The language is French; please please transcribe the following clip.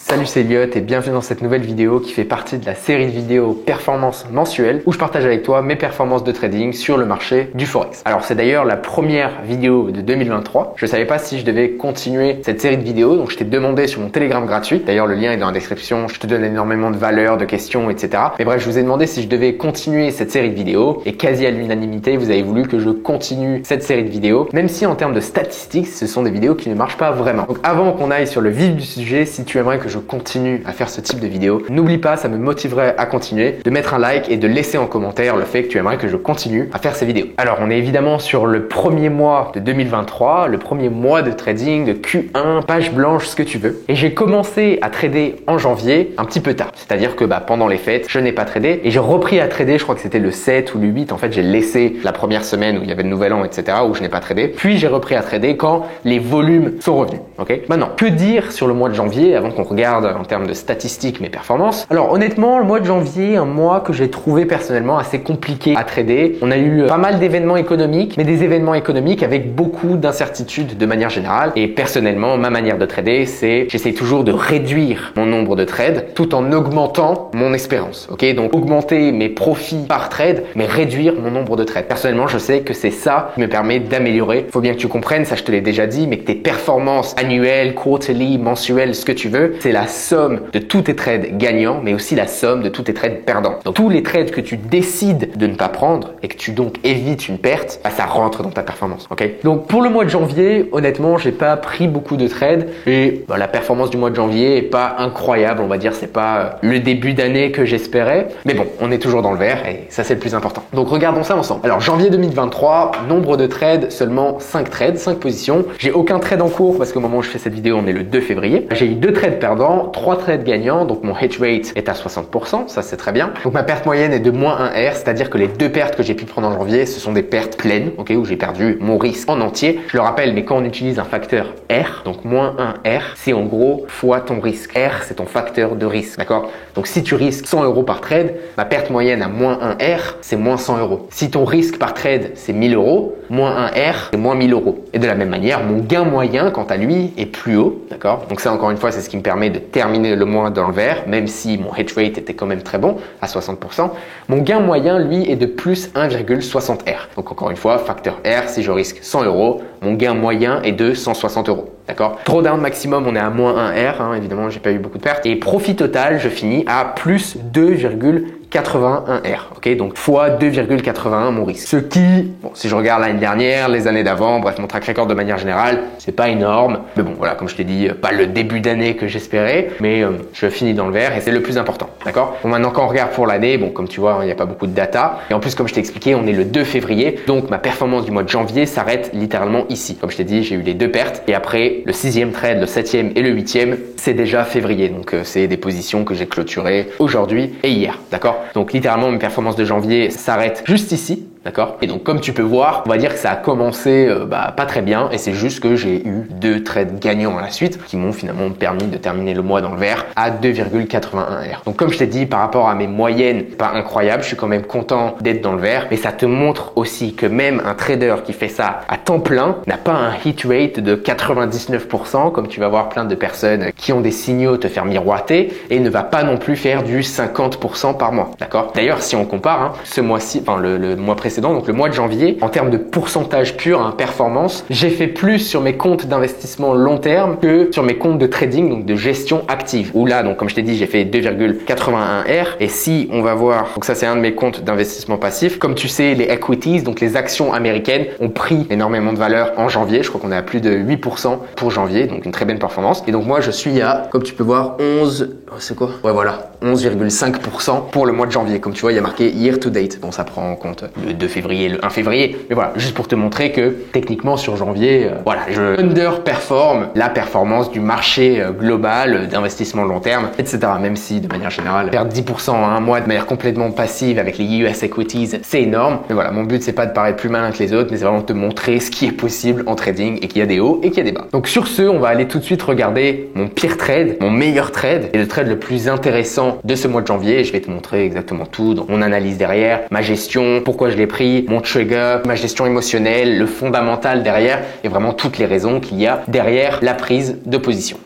Salut, c'est Elliot et bienvenue dans cette nouvelle vidéo qui fait partie de la série de vidéos performance mensuelle où je partage avec toi mes performances de trading sur le marché du Forex. Alors c'est d'ailleurs la première vidéo de 2023. Je ne savais pas si je devais continuer cette série de vidéos, donc je t'ai demandé sur mon Telegram gratuit. D'ailleurs le lien est dans la description, je te donne énormément de valeurs, de questions, etc. Mais bref, je vous ai demandé si je devais continuer cette série de vidéos et quasi à l'unanimité, vous avez voulu que je continue cette série de vidéos, même si en termes de statistiques, ce sont des vidéos qui ne marchent pas vraiment. Donc avant qu'on aille sur le vif du sujet, si tu aimerais que je continue à faire ce type de vidéo, n'oublie pas, ça me motiverait à continuer, de mettre un like et de laisser en commentaire le fait que tu aimerais que je continue à faire ces vidéos. Alors on est évidemment sur le premier mois de 2023, le premier mois de trading, de Q1, page blanche, ce que tu veux. Et j'ai commencé à trader en janvier un petit peu tard. C'est-à-dire que pendant les fêtes, je n'ai pas tradé et j'ai repris à trader, je crois que c'était le 7 ou le 8. En fait, j'ai laissé la première semaine où il y avait le nouvel an, etc. où je n'ai pas tradé. Puis j'ai repris à trader quand les volumes sont revenus. Ok. Maintenant, que dire sur le mois de janvier avant qu'on regarde en termes de statistiques mes performances? Alors honnêtement, le mois de janvier, un mois que j'ai trouvé personnellement assez compliqué à trader. On a eu pas mal d'événements économiques, mais des événements économiques avec beaucoup d'incertitudes de manière générale. Et personnellement, ma manière de trader, c'est j'essaie toujours de réduire mon nombre de trades tout en augmentant mon espérance. Ok, donc augmenter mes profits par trade, mais réduire mon nombre de trades. Personnellement, je sais que c'est ça qui me permet d'améliorer. Faut bien que tu comprennes, ça je te l'ai déjà dit, mais que tes performances annuelles, quarterly, mensuelles, ce que tu veux, c'est la somme de tous tes trades gagnants, mais aussi la somme de tous tes trades perdants. Donc tous les trades que tu décides de ne pas prendre et que tu donc évites une perte, ça rentre dans ta performance. Ok. Donc pour le mois de janvier, honnêtement, j'ai pas pris beaucoup de trades et la performance du mois de janvier est pas incroyable, on va dire, c'est pas le début d'année que j'espérais, mais bon, on est toujours dans le vert et ça c'est le plus important. Donc regardons ça ensemble. Alors janvier 2023, nombre de trades, seulement 5 trades, 5 positions. J'ai aucun trade en cours parce qu'au moment où je fais cette vidéo, on est le 2 février. J'ai eu 2 trades perdants, 3 trades gagnants, donc mon hit rate est à 60%, ça c'est très bien. Donc ma perte moyenne est de -1 R, c'est-à-dire que les 2 pertes que j'ai pu prendre en janvier, ce sont des pertes pleines, ok, où j'ai perdu mon risque en entier. Je le rappelle, mais quand on utilise un facteur R, donc -1 R, c'est en gros fois ton risque. R, c'est ton facteur de risque, d'accord? Donc si tu risques 100 € par trade, ma perte moyenne à -1 R, c'est -100 €. Si ton risque par trade, c'est 1000 €, -1 R, c'est -1000 €. Et de la même manière, mon gain moyen, quant à lui, est plus haut, d'accord? Donc ça, encore une fois, c'est ce qui me permet de terminer le mois dans le vert, même si mon hit rate était quand même très bon, à 60%. Mon gain moyen, lui, est de plus 1,60 R. Donc encore une fois, facteur R, si je risque 100 €, mon gain moyen est de 160 €. D'accord? Drawdown maximum, on est à -1 R, hein, évidemment, j'ai pas eu beaucoup de pertes. Et profit total, je finis à plus 2,81 R. Ok, donc fois 2,81 mon risque. Ce qui, bon, si je regarde l'année dernière, les années d'avant, bref, mon track record de manière générale, c'est pas énorme. Mais bon, voilà, comme je t'ai dit, pas le début d'année que j'espérais, mais je finis dans le vert et c'est le plus important. D'accord? Bon, maintenant, quand on regarde pour l'année, bon, comme tu vois, il n'y a pas beaucoup de data. Et en plus, comme je t'ai expliqué, on est le 2 février. Donc, ma performance du mois de janvier s'arrête littéralement ici. Comme je t'ai dit, j'ai eu les 2 pertes. Et après, le 6e trade, le 7e et le 8e, c'est déjà février. Donc, c'est des positions que j'ai clôturées aujourd'hui et hier. D'accord? Donc littéralement mes performances de janvier s'arrêtent juste ici, d'accord? Et donc comme tu peux voir, on va dire que ça a commencé pas très bien et c'est juste que j'ai eu 2 trades gagnants à la suite qui m'ont finalement permis de terminer le mois dans le vert à 2,81 R. Donc comme je t'ai dit, par rapport à mes moyennes, pas incroyable, je suis quand même content d'être dans le vert, mais ça te montre aussi que même un trader qui fait ça à temps plein n'a pas un hit rate de 99%, comme tu vas voir plein de personnes qui ont des signaux te faire miroiter, et ne va pas non plus faire du 50% par mois. D'accord? D'ailleurs, si on compare, ce mois-ci, enfin le mois précédent, donc le mois de janvier, en termes de pourcentage pur, performance, j'ai fait plus sur mes comptes d'investissement long terme que sur mes comptes de trading, donc de gestion active. Où là, donc comme je t'ai dit, j'ai fait 2,81 R. Et si on va voir, donc ça c'est un de mes comptes d'investissement passif. Comme tu sais, les equities, donc les actions américaines, ont pris énormément de valeur en janvier. Je crois qu'on est à plus de 8% pour janvier, donc une très belle performance. Et donc moi, je suis à, comme tu peux voir, 11,5% pour le mois de janvier. Comme tu vois, il y a marqué year to date. Bon, ça prend en compte le 2 février, le 1 février. Mais voilà, juste pour te montrer que techniquement sur janvier, je underperforme la performance du marché global d'investissement long terme, etc. Même si de manière générale, perdre 10% en un mois de manière complètement passive avec les US equities, c'est énorme. Mais voilà, mon but c'est pas de paraître plus malin que les autres, mais c'est vraiment de te montrer ce qui est possible en trading et qu'il y a des hauts et qu'il y a des bas. Donc sur ce, on va aller tout de suite regarder mon pire trade, mon meilleur trade et le trade le plus intéressant de ce mois de janvier. Je vais te montrer exactement tout, donc mon analyse derrière, ma gestion, pourquoi je l'ai pris, mon trigger, ma gestion émotionnelle, le fondamental derrière et vraiment toutes les raisons qu'il y a derrière la prise de position.